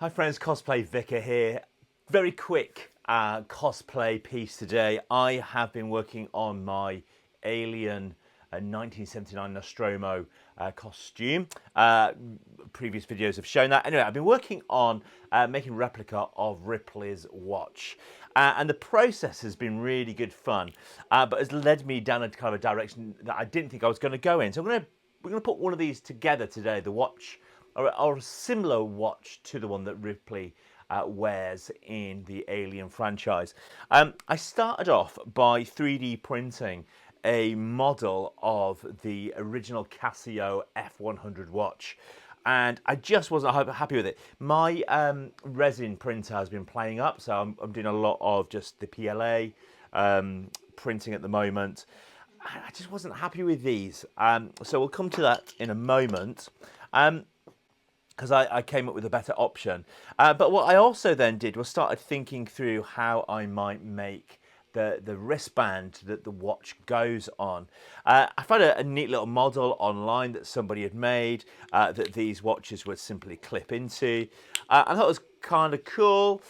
Hi friends, Cosplay Vicar here. Very quick cosplay piece today. I have been working on my Alien 1979 Nostromo costume. Previous videos have shown that. Anyway, I've been working on making a replica of Ripley's watch. And the process has been really good fun, but has led me down a kind of a direction that I didn't think I was going to go in. So we're going to put one of these together today, the watch, or a similar watch to the one that Ripley wears in the Alien franchise. I started off by 3D printing a model of the original Casio F100 watch, and I just wasn't happy with it. My resin printer has been playing up, so I'm doing a lot of just the PLA printing at the moment. I just wasn't happy with these, so we'll come to that in a moment. Because I came up with a better option. But what I also then did was started thinking through how I might make the wristband that the watch goes on. I found a neat little model online that somebody had made that these watches would simply clip into. I thought it was kind of cool.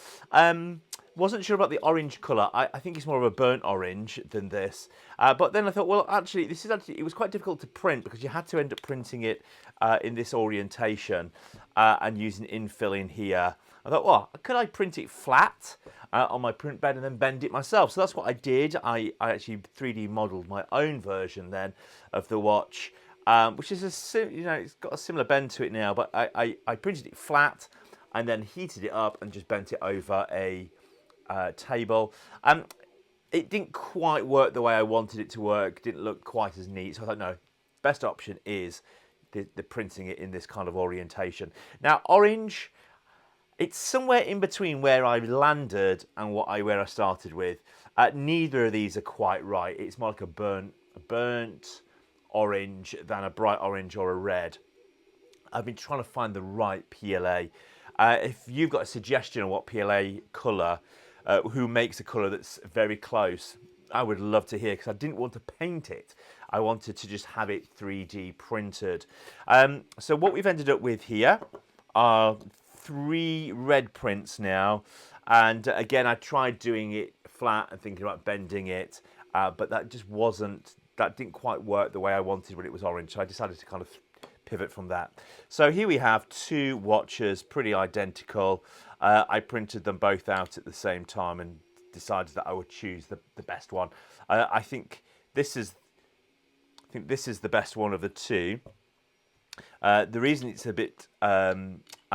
Wasn't sure about the orange colour. I think it's more of a burnt orange than this. But then I thought, well, actually, it was quite difficult to print because you had to end up printing it in this orientation and using infill in here. I thought, well, could I print it flat on my print bed and then bend it myself? So that's what I did. I actually 3D modelled my own version then of the watch, which is it's got a similar bend to it now. But I printed it flat and then heated it up and just bent it over a table. It didn't quite work the way I wanted it to work. Didn't look quite as neat. So I thought, no, best option is the printing it in this kind of orientation. Now, orange, it's somewhere in between where I landed and where I started with. Neither of these are quite right. It's more like a burnt orange than a bright orange or a red. I've been trying to find the right PLA. If you've got a suggestion on what PLA colour, who makes a colour that's very close, I would love to hear, because I didn't want to paint it. I wanted to just have it 3D printed. So what we've ended up with here are 3 red prints now. And again, I tried doing it flat and thinking about bending it, but that didn't quite work the way I wanted when it was orange. So I decided to kind of pivot from that. So here we have 2 watches, pretty identical. I printed them both out at the same time and decided that I would choose the best one. I think this is the best one of the 2. The reason it's a bit, I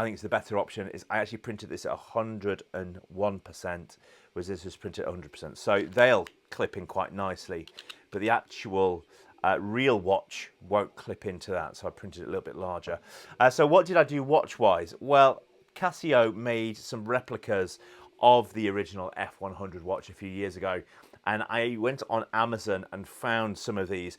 think it's the better option, is I actually printed this at 101%, whereas this was printed at 100%. So they'll clip in quite nicely, but the actual real watch won't clip into that, so I printed it a little bit larger. So what did I do watch-wise? Well, Casio made some replicas of the original F100 watch a few years ago, and I went on Amazon and found some of these.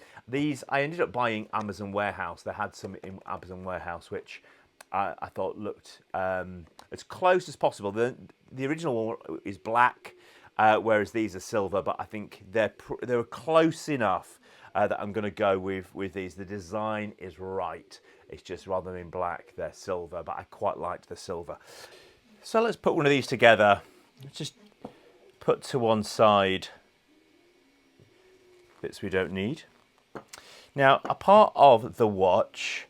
I ended up buying Amazon Warehouse. They had some in Amazon Warehouse, which I thought looked as close as possible. The original one is black, whereas these are silver, but I think they were close enough that I'm going to go with these. The design is right. It's just rather than black, they're silver, but I quite liked the silver. So let's put one of these together. Let's just put to one side bits we don't need. Now, a part of the watch,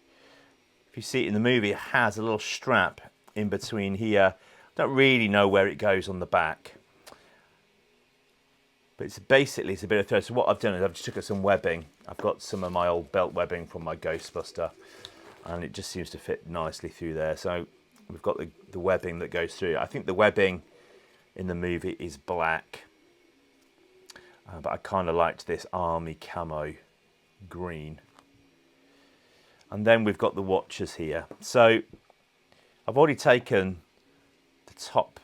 if you see it in the movie, it has a little strap in between here. Don't really know where it goes on the back, but it's a bit of thread. So what I've done is I've just took out some webbing. I've got some of my old belt webbing from my Ghostbuster, and it just seems to fit nicely through there. So we've got the webbing that goes through. I think the webbing in the movie is black, but I kind of liked this army camo green. And then we've got the watches here. So I've already taken the top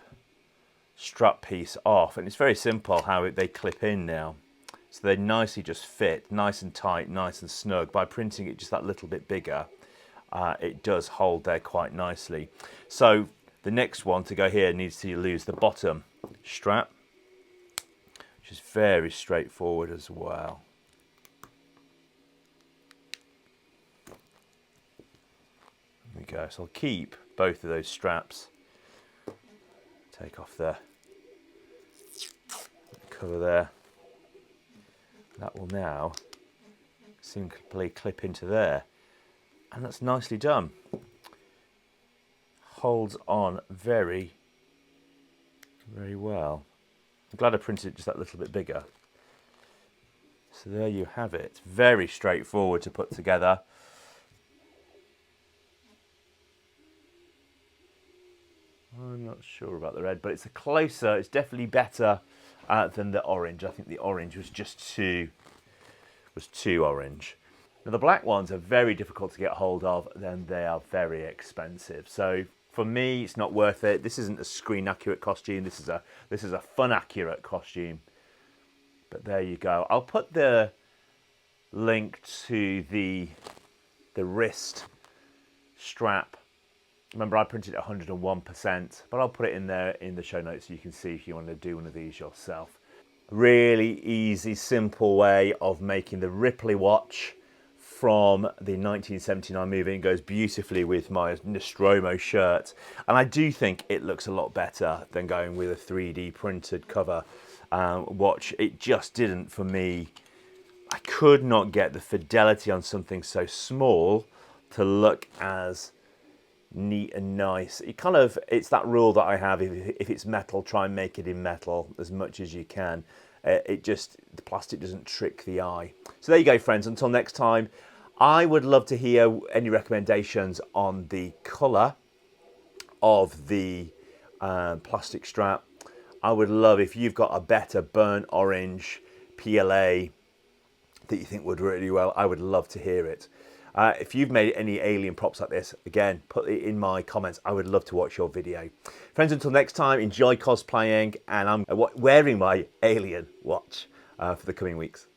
strap piece off, and it's very simple how they clip in now. So they nicely just fit, nice and tight, nice and snug. By printing it just that little bit bigger, it does hold there quite nicely. So the next one to go here needs to lose the bottom strap, which is very straightforward as well. There we go. So I'll keep both of those straps Take off the cover there. That will now simply clip into there, and that's nicely done. Holds on very, very well. I'm glad I printed it just that little bit bigger. So there you have it. Very straightforward to put together. I'm not sure about the red, but it's it's definitely better than the orange. I think the orange was just too orange. Now the black ones are very difficult to get hold of, then they are very expensive. So for me, it's not worth it. This isn't a screen accurate costume. This is a fun accurate costume. But there you go. I'll put the link to the wrist strap. Remember, I printed it 101%, but I'll put it in there in the show notes so you can see if you want to do one of these yourself. Really easy, simple way of making the Ripley watch from the 1979 movie. It goes beautifully with my Nostromo shirt. And I do think it looks a lot better than going with a 3D printed cover watch. It just didn't for me. I could not get the fidelity on something so small to look as neat and nice. It's that rule that I have, if it's metal, try and make it in metal as much as you can. The plastic doesn't trick the eye. So there you go, friends. Until next time, I would love to hear any recommendations on the colour of the plastic strap. I would love if you've got a better burnt orange PLA that you think would really well. I would love to hear it. If you've made any alien props like this, again, put it in my comments. I would love to watch your video. Friends, until next time, enjoy cosplaying, and I'm wearing my alien watch for the coming weeks.